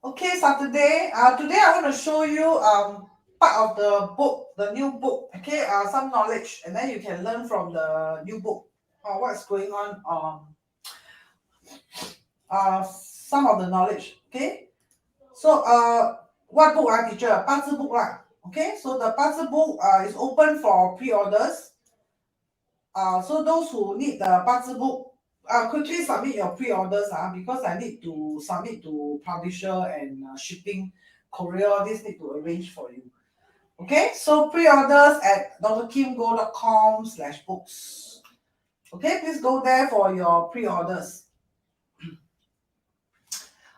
Okay, Saturday. Today I want to show you part of the book, the new book. Okay, some knowledge, and then you can learn from the new book. What's going on? Some of the knowledge. Okay, so what book teacher? 八字 book lah. Okay, so the 八字 book is open for pre-orders. So those who need the 八字 book, quickly submit your pre-orders because I need to submit to publisher and shipping, courier. This need to arrange for you. Okay, so pre-orders at drkimgo.com/books. Okay, please go there for your pre-orders.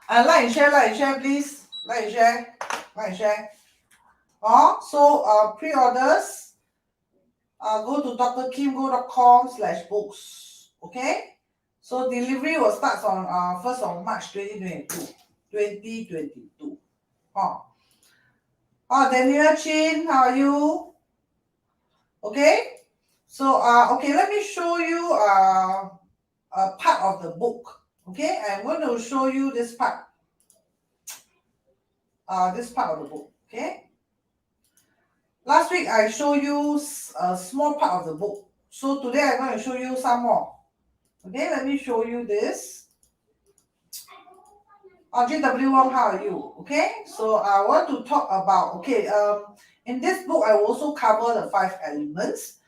Like and share, please. Like and share. So pre-orders. Go to drkimgo.com/books. Okay, so delivery will start on 1st of March 2022. Daniel Chin, how are you? Okay, so okay, let me show you a part of the book. Okay, I'm going to show you this part. This part of the book. Okay. Last week I showed you a small part of the book. So today I'm going to show you some more. Okay, let me show you this. JW Wong, how are you? Okay, so I want to talk about, in this book I will also cover the 5 elements.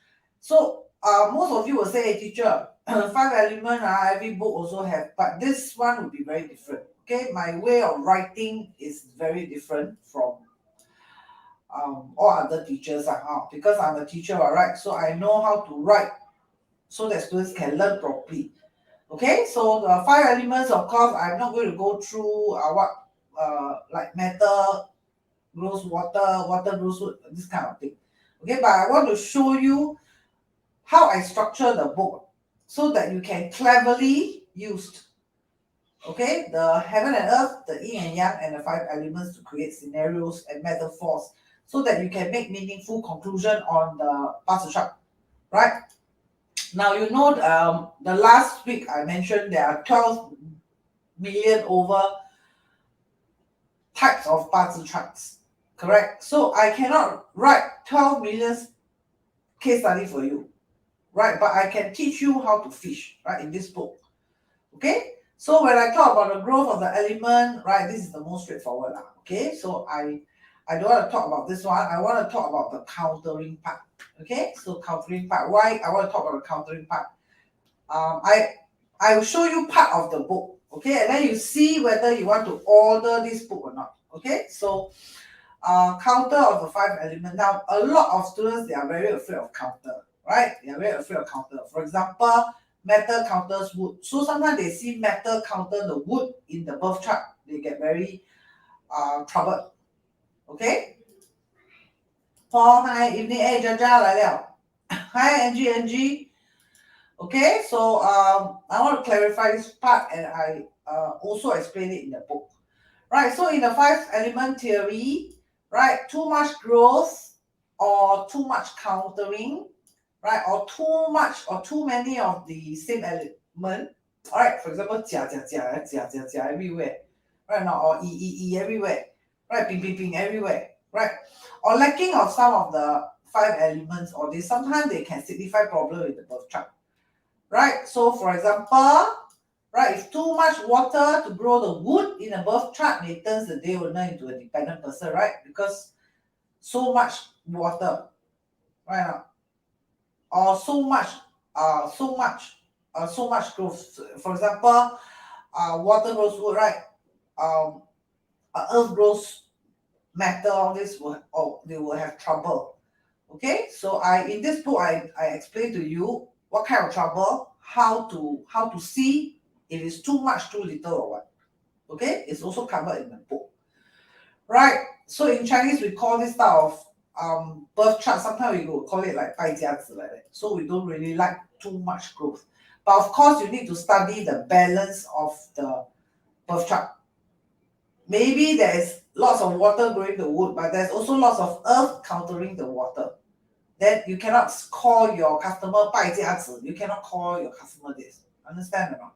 So most of you will say, hey, teacher, 5 elements, every book also have, but this one will be very different. Okay, my way of writing is very different from all other teachers because I'm a teacher, right? So I know how to write so that students can learn properly. Okay, so the 5 elements, of course, I'm not going to go through like matter grows water, water grows wood, this kind of thing. Okay, but I want to show you how I structure the book so that you can cleverly use, okay, the heaven and earth, the yin and yang, and the 5 elements to create scenarios and metaphors so that you can make meaningful conclusion on the 八字 chart, right? Now, you know, the last week I mentioned there are 12 million over types of 八字 charts, correct? So I cannot write 12 million case study for you, right? But I can teach you how to fish, right, in this book. Okay, so when I talk about the growth of the element, right, this is the most straightforward. Okay, so I don't want to talk about this one. I want to talk about the countering part. Okay, so countering part. Why I want to talk about the countering part? I will show you part of the book. Okay, and then you see whether you want to order this book or not. Okay, so counter of the 5 elements. Now, a lot of students, they are very afraid of counter, right? They are very afraid of counter. For example, metal counters wood. So sometimes they see metal counter the wood in the birth chart, they get very troubled. Okay. Paul, hi, evening. Hey, Jaja 来了. Hi, Angie. Okay, so I want to clarify this part, and I also explain it in the book. Right, so in the 5 element theory, right, too much growth or too much countering, right, or too much or too many of the same element. All right, for example, 假 everywhere, right now, or e everywhere, right, ping everywhere, right, or lacking of some of the 5 elements, or sometimes they can signify problem with the birth chart, right? So for example, right, if too much water to grow the wood in a birth chart may turn the day owner into a dependent person, right? Because so much water, right now, or so much growth. For example, water grows wood, right? Earth grows metal. All this they will have trouble. Okay, so in this book I explain to you what kind of trouble, how to see if it's too much, too little, or what. Okay, it's also covered in the book, right? So in Chinese we call this type of birth chart, sometimes we will call it like 败家子 like that. So we don't really like too much growth, but of course you need to study the balance of the birth chart. Maybe there is lots of water growing the wood, but there's also lots of earth countering the water. Then you cannot call your customer 败家子. You cannot call your customer this. Understand or not?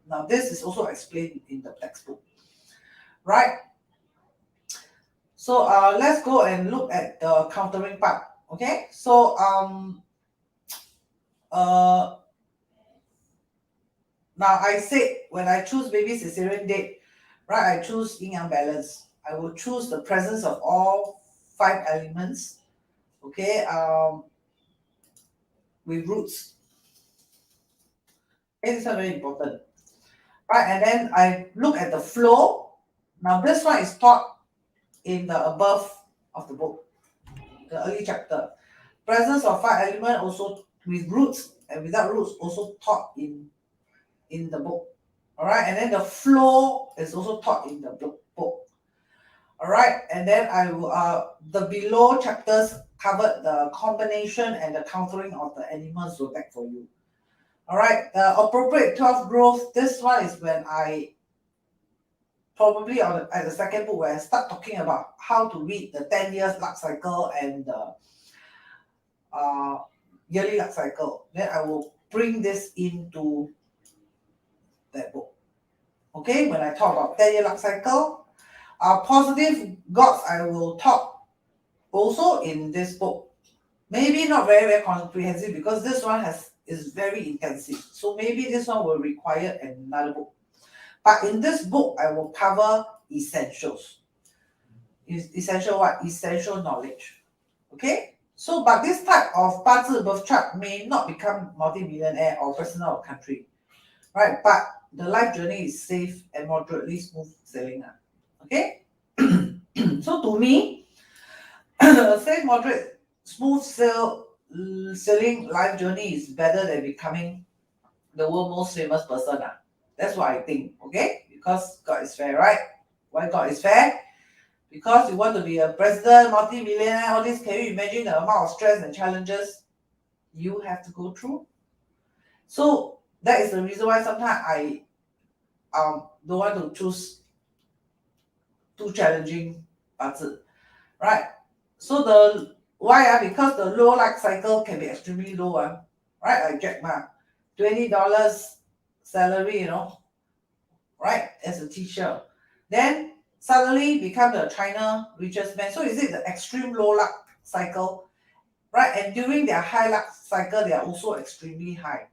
Now this is also explained in the textbook, right? So let's go and look at the countering part. Okay, so now I said when I choose baby cesarean date, right, I choose yin yang balance. I will choose the presence of all 5 elements, okay, with roots. Okay, this is very important. Right, and then I look at the flow. Now this one is taught in the above of the book, the early chapter. Presence of 5 elements also with roots and without roots also taught in the book. All right, and then the flow is also taught in the book. All right, and then I will the below chapters covered the combination and the countering of the animal zodiac for you. All right, the appropriate 12 growth. This one is when I probably at the second book where I start talking about how to read the 10 years luck cycle and the yearly luck cycle. Then I will bring this into that book. Okay, when I talk about 10-year luck cycle, positive gods I will talk also in this book. Maybe not very, very comprehensive because this one is very intensive. So maybe this one will require another book. But in this book, I will cover essentials. Essential what? Essential knowledge. Okay? So, but this type of 八字 birth chart may not become multi-millionaire or president of country. Right? But the life journey is safe and moderately smooth sailing. Okay? So to me, safe, moderate, smooth sailing life journey is better than becoming the world's most famous person. That's what I think. Okay? Because God is fair, right? Why God is fair? Because you want to be a president, multi-millionaire, all this, can you imagine the amount of stress and challenges you have to go through? So that is the reason why sometimes I don't want to choose too challenging 八字, right? So the why? Because the low luck cycle can be extremely low, right? Like Jack Ma, $20 salary, right? As a teacher. Then suddenly become the China richest man. So is it the extreme low luck cycle, right? And during their high luck cycle, they are also extremely high.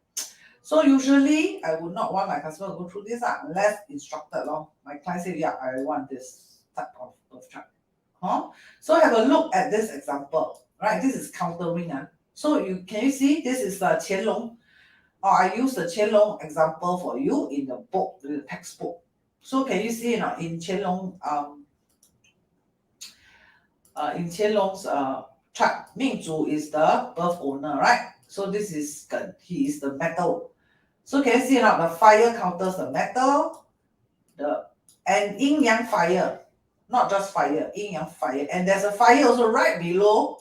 So usually I would not want my customer to go through this unless instructed. My client say, yeah, I want this type of birth chart. So have a look at this example, right? This is countering. So can you see this is Qianlong? I use the Qianlong example for you in the book, the textbook. So can you see in Qianlong in Qianlong's chart, Mingzhu is the birth owner, right? So this is he is the metal. So can you see now the fire counters the metal, and yin yang fire, not just fire, yin yang fire, and there's a fire also right below,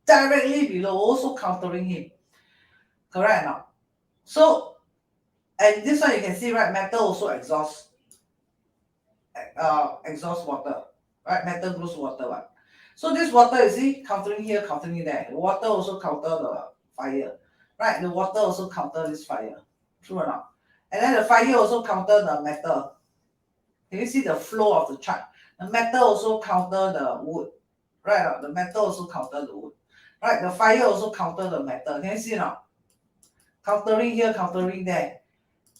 directly below, also countering him. Correct or not? So, and this one you can see, right? Metal also exhaust water, right? Metal grows water, right? So this water, you see, countering here, countering there. The water also counter the fire, right? The water also counter this fire. True or not? And then the fire also counter the metal. Can you see the flow of the chart? The metal also counter the wood, right? The metal also counter the wood, right? The fire also counter the metal. Can you see now? Countering here, countering there,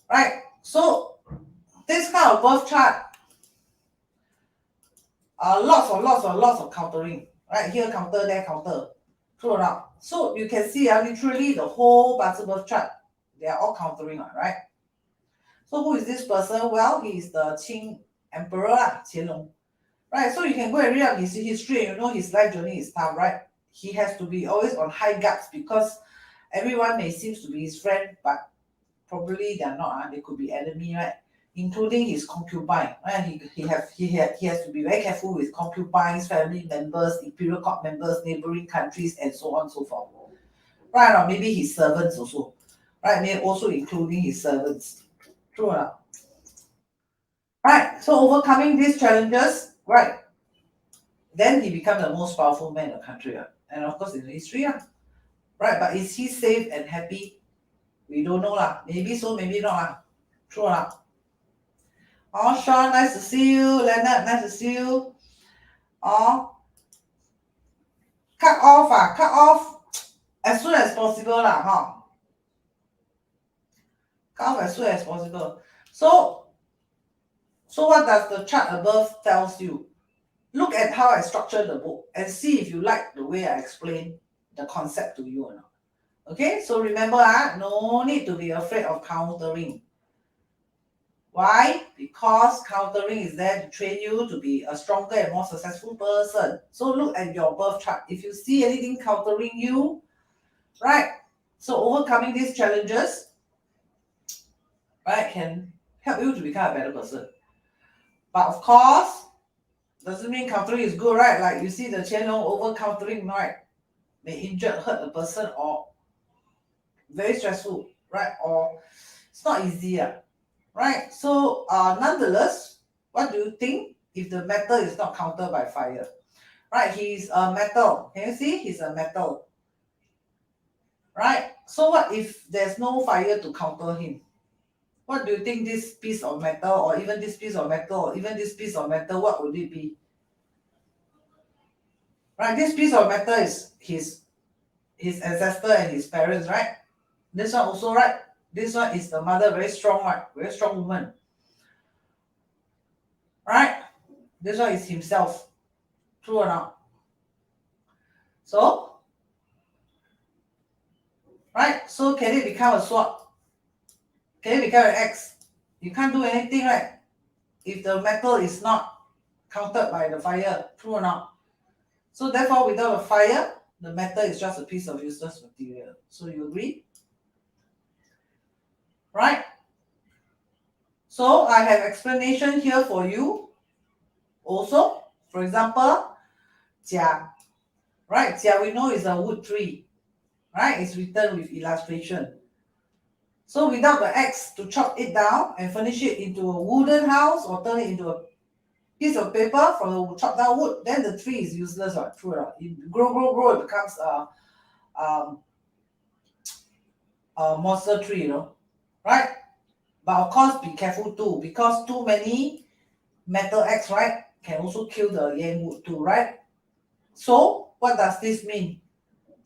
right? So this kind of birth chart, lots of countering, right? Here counter, there counter. True or not? So you can see literally the whole birth chart, they are all countering, right? So who is this person? Well, he is the Qing Emperor, Qianlong. Right, so you can go and read up his history and his life journey is tough, right? He has to be always on high guards because everyone may seem to be his friend, but probably they're not. They could be enemy, right? Including his concubine, right? He has to be very careful with concubines, family members, imperial court members, neighboring countries, and so on and so forth. Right, or maybe his servants also, right? Maybe also including his servants. True or not? Right. So overcoming these challenges, right? Then he became the most powerful man in the country, and of course in history, right? But is he safe and happy? We don't know lah. Maybe so, maybe not lah. True lah. Oh, Sean, nice to see you. Leonard, nice to see you. or cut off as soon as possible lah, huh? Cut off as soon as possible. So what does the chart above tells you? Look at how I structured the book and see if you like the way I explain the concept to you or not. Okay, so remember, no need to be afraid of countering. Why? Because countering is there to train you to be a stronger and more successful person. So look at your birth chart. If you see anything countering you, right? So overcoming these challenges, right, can help you to become a better person. But of course, doesn't mean countering is good, right? Like you see the channel over countering, right? May injure, hurt a person, or very stressful, right? Or it's not easy, right? So nonetheless, what do you think if the metal is not countered by fire? Right, he's a metal. Can you see? He's a metal. Right? So what if there's no fire to counter him? What do you think this piece of metal, or even this piece of metal, or even this piece of metal, what would it be? Right, this piece of metal is his ancestor and his parents, right? This one also, right? This one is the mother, very strong, right? Very strong woman. Right? This one is himself. True or not? So, right? So can it become a sword? Can it become an axe? You can't do anything, right? If the metal is not countered by the fire. True or not? So therefore, without a fire, the metal is just a piece of useless material. So you agree? Right? So I have explanation here for you. Also, for example, Jia. Right? Jia we know is a wood tree. Right? It's written with illustration. So without the axe to chop it down and furnish it into a wooden house or turn it into a piece of paper from the chopped down wood, then the tree is useless, right? True or not? It grow, it becomes a monster tree, right? But of course, be careful too, because too many metal axe, right, can also kill the yang wood too, right? So what does this mean?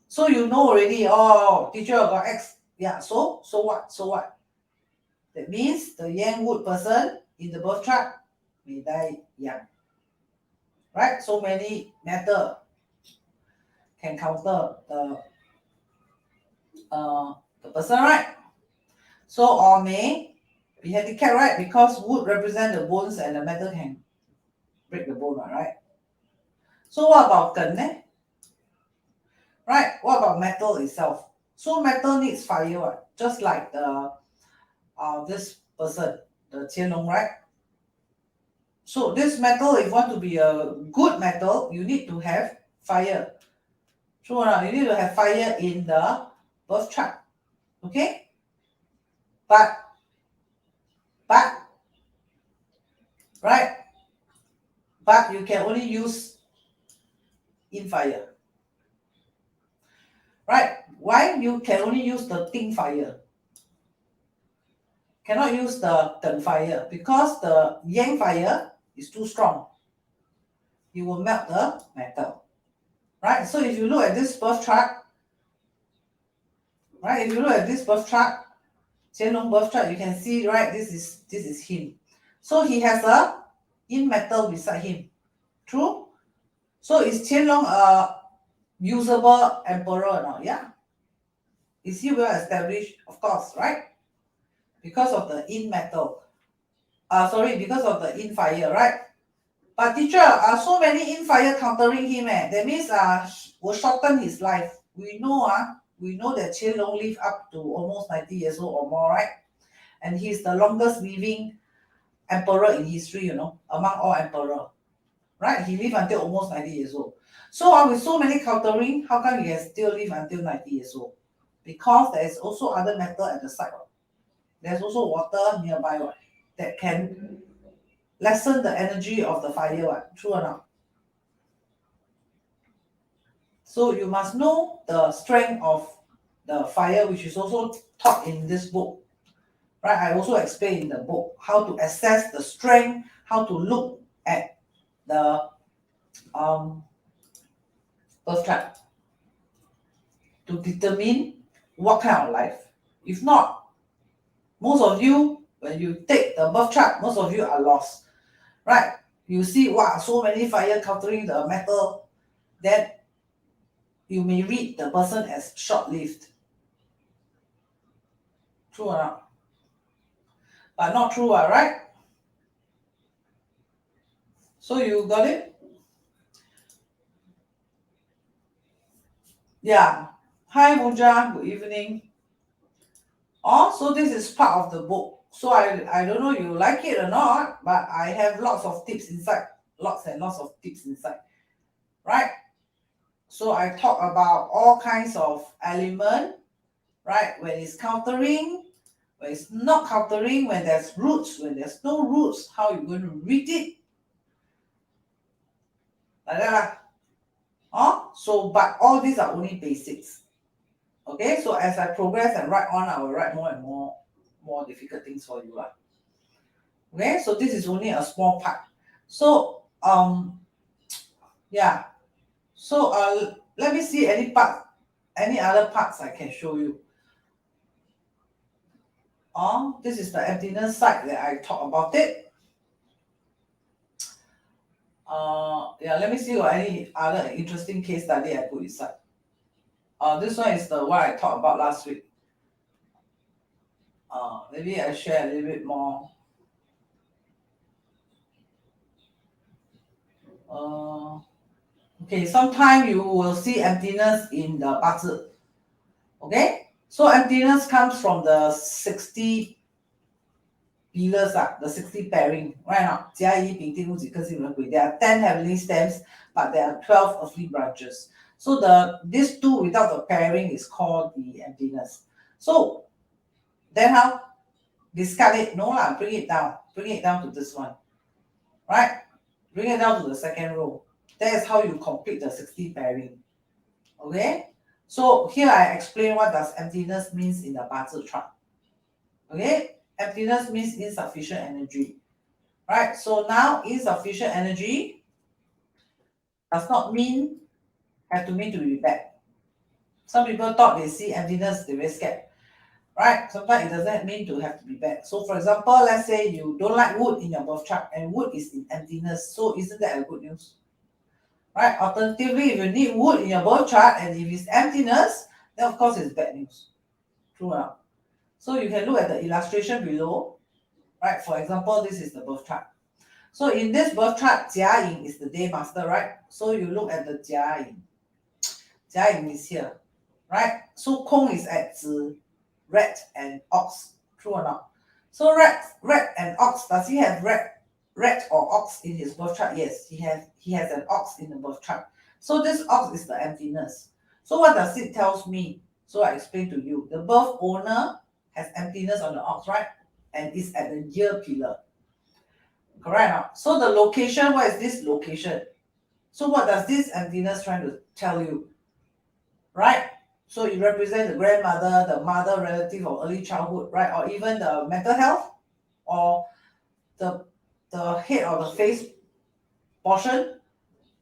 So you know already, oh, teacher got axe. Yeah, so what? So what? That means the yang wood person in the birth chart may die young. Right? So many metal can counter the person, right? So or may be handicapped, right? Because wood represent the bones and the metal can break the bone, right? So what about gun, Right? What about metal itself? So metal needs fire, right? Just like the this person, the Qianlong, right? So this metal, if you want to be a good metal, you need to have fire. True or not? You need to have fire in the birth chart. Okay? But right? But you can only use in fire. Right? Why you can only use the Ting fire? Cannot use the Gun fire because the Yang fire is too strong. You will melt the metal. Right? So if you look at this birth chart, right? If you look at this birth chart, Qianlong birth chart, you can see, right? This is him. So he has a in metal beside him. True? So is Qianlong a usable emperor or not? Yeah. Is he well established? Of course, right? Because of the in metal. Because of the in fire, right? But teacher, so many in fire countering him, that means will shorten his life. We know that Qianlong lived up to almost 90 years old or more, right? And he's the longest living emperor in history, among all emperor. Right? He lived until almost 90 years old. So with so many countering, how come he can still live until 90 years old? Because there is also other metal at the side. There's also water nearby that can lessen the energy of the fire. True or not? So you must know the strength of the fire, which is also taught in this book. Right? I also explain in the book how to assess the strength, how to look at the birth chart to determine what kind of life. If not, most of you, when you take the birth chart, most of you are lost, right? You see, wow, so many fire countering the metal, then you may read the person as short-lived. True or not? But not true, right? So you got it? Yeah. Hi, Muja. Good evening. Oh, so this is part of the book. So I don't know you like it or not, but I have lots of tips inside. Lots and lots of tips inside. Right? So I talk about all kinds of element, right? When it's countering, when it's not countering, when there's roots, when there's no roots, how you going to read it? Like that lah. Oh, so but all these are only basics. Okay, so as I progress and write on, I will write more and more difficult things for you. Okay, so this is only a small part. So yeah. So let me see any other parts I can show you. This is the emptiness side that I talk about it. Yeah, let me see what any other interesting case study I put inside. This one is the one I talked about last week. Maybe I share a little bit more. Okay, sometime you will see emptiness in the 八字. Okay, so emptiness comes from the 60 pillars, the 60 pairing, right now. 甲乙丙丁戊己庚辛壬癸. There are 10 heavenly stems, but there are 12 earthly branches. So these two without the pairing is called the emptiness. So then how? Discard it? No lah, bring it down. Bring it down to this one. Right? Bring it down to the second row. That is how you complete the 60 pairing. Okay? So here I explain what does emptiness means in the 八字chart. Okay? Emptiness means insufficient energy. Right? So now insufficient energy does not mean have to mean to be bad. Some people thought they see emptiness, they very scared. Right? Sometimes it doesn't mean to have to be bad. So for example, let's say you don't like wood in your birth chart and wood is in emptiness. So isn't that a good news? Right? Alternatively, if you need wood in your birth chart and if it's emptiness, then of course it's bad news. True or not? So you can look at the illustration below. Right? For example, this is the birth chart. So in this birth chart, Jia Yin is the day master, right? So you look at the Jia Yin. Jia Yin is here, right? So Kong is at Zi, rat and ox. True or not? So rat and ox, does he have rat or ox in his birth chart? Yes, he has an ox in the birth chart. So this ox is the emptiness. So what does it tells me? So I explain to you. The birth owner has emptiness on the ox, right? And is at the year pillar. Correct now. So the location, what is this location? So what does this emptiness trying to tell you? Right? So it represents the grandmother, the mother, relative of early childhood, right? Or even the mental health or the head or the face portion,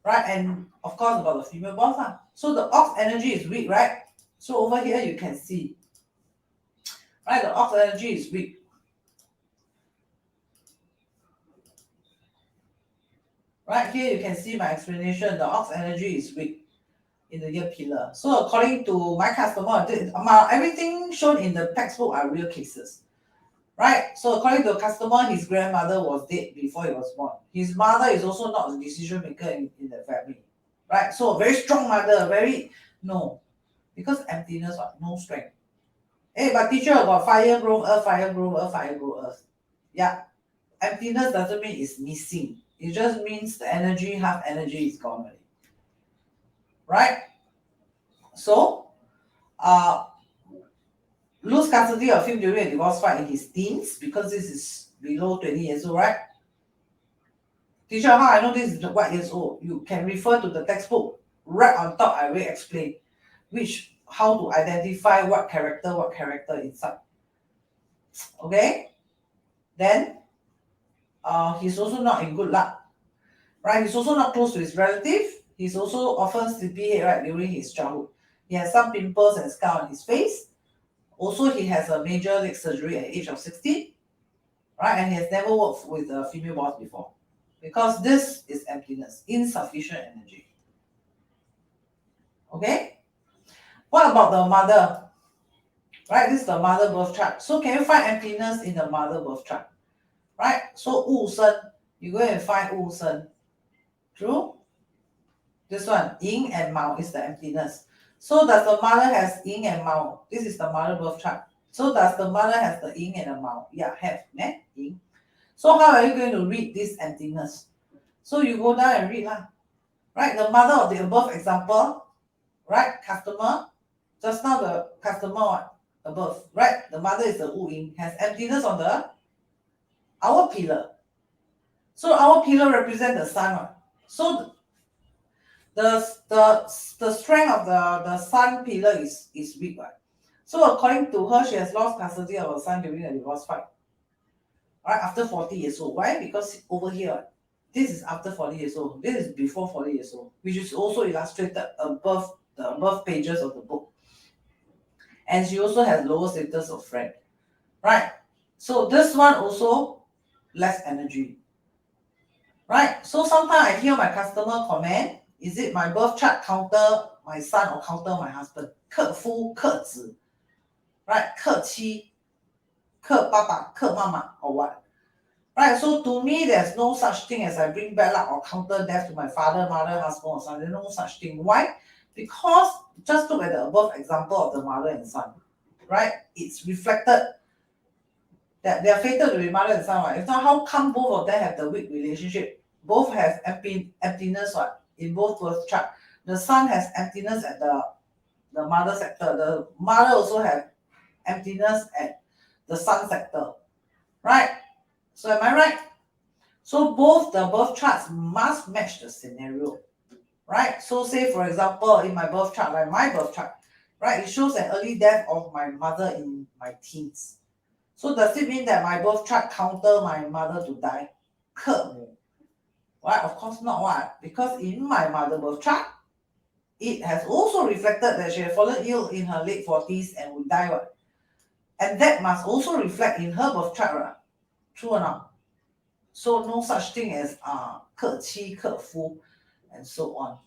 right? And of course about the female boss. So the ox energy is weak, right? So over here you can see, right? The ox energy is weak. Right here you can see my explanation. The ox energy is weak in the year pillar. So according to my customer, everything shown in the textbook are real cases. Right? So according to the customer, his grandmother was dead before he was born. His mother is also not a decision maker in the family. Right? So a very strong mother, because emptiness, no strength. Hey, but teacher about fire grow earth, fire grow earth, fire grow earth. Yeah. Emptiness doesn't mean it's missing. It just means the energy, half energy is gone already. Right? So, lose custody of him during a divorce fight in his teens, because this is below 20 years old, right? Teacher, how I know this is what years old? You can refer to the textbook. Right on top, I will explain how to identify what character inside. Okay? Then, he's also not in good luck. right? He's also not close to his relative. He's also often sleepyhead, right, during his childhood. He has some pimples and scar on his face. Also, he has a major leg surgery at the age of 16, right? And he has never worked with a female boss before. Because this is emptiness, insufficient energy. Okay? What about the mother? Right? This is the mother birth chart. So can you find emptiness in the mother birth chart? Right? So Wu Shen, you go and find Wu Shen. True? This one, Ying and Mao is the emptiness. So does the mother has Ying and Mao? This is the mother birth chart. So does the mother has the Ying and the Mao? Yeah, have, né? Ying. So how are you going to read this emptiness? So you go down and read lah. Right? The mother of the above example, right? Customer. Just now the customer above, right? The mother is the Wu Ying, has emptiness on the our pillar. So our pillar represent the sun one. So the strength of the sun pillar is weak one. So according to her, she has lost custody of her son during a divorce fight. Right, after 40 years old. Why? Because over here, this is after 40 years old. This is before 40 years old, which is also illustrated above the above pages of the book. And she also has lower status of friend. Right? So this one also less energy. Right? So sometimes I hear my customer comment, is it my birth chart counter my son or counter my husband? 克夫,克子, right? 克妻, 克爸爸, 克妈妈, or what? Right? So to me, there's no such thing as I bring bad luck or counter death to my father, mother, husband, or son. There's no such thing. Why? Because just look at the above example of the mother and son. Right? It's reflected that they are fated to be mother and son. Right? If not, how come both of them have the weak relationship? Both have emptiness, right? In both birth chart. The son has emptiness at the mother sector. The mother also have emptiness at the son sector. Right? So am I right? So both the birth charts must match the scenario. Right? So say for example, in my birth chart, like my birth chart, right? It shows an early death of my mother in my teens. So does it mean that my birth chart counter my mother to die? 克母. Right? Of course not. Why? Because in my mother birth chart, it has also reflected that she had fallen ill in her late 40s and would die. What? And that must also reflect in her birth chart. Right? True or not? So no such thing as 克妻,克夫, and so on.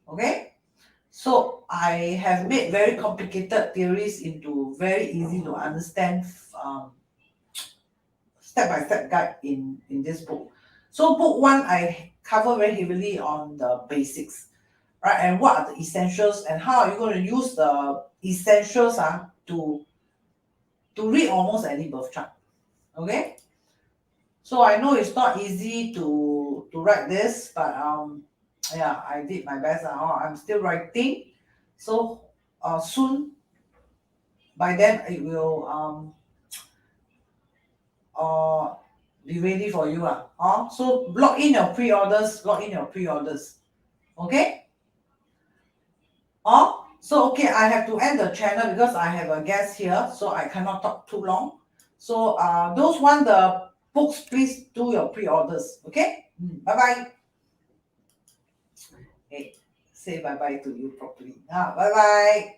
Okay? So I have made very complicated theories into very easy to understand step-by-step guide in this book. So book one, I cover very heavily on the basics, right? And what are the essentials and how are you going to use the essentials to read almost any birth chart. Okay? So I know it's not easy to write this, but yeah, I did my best. I'm still writing. So soon, by then it will be ready for you. So log in your pre-orders, Okay? So okay, I have to end the channel because I have a guest here, so I cannot talk too long. So those want the books, please do your pre-orders. Okay? Bye-bye. Hey, say bye-bye to you properly. Bye-bye.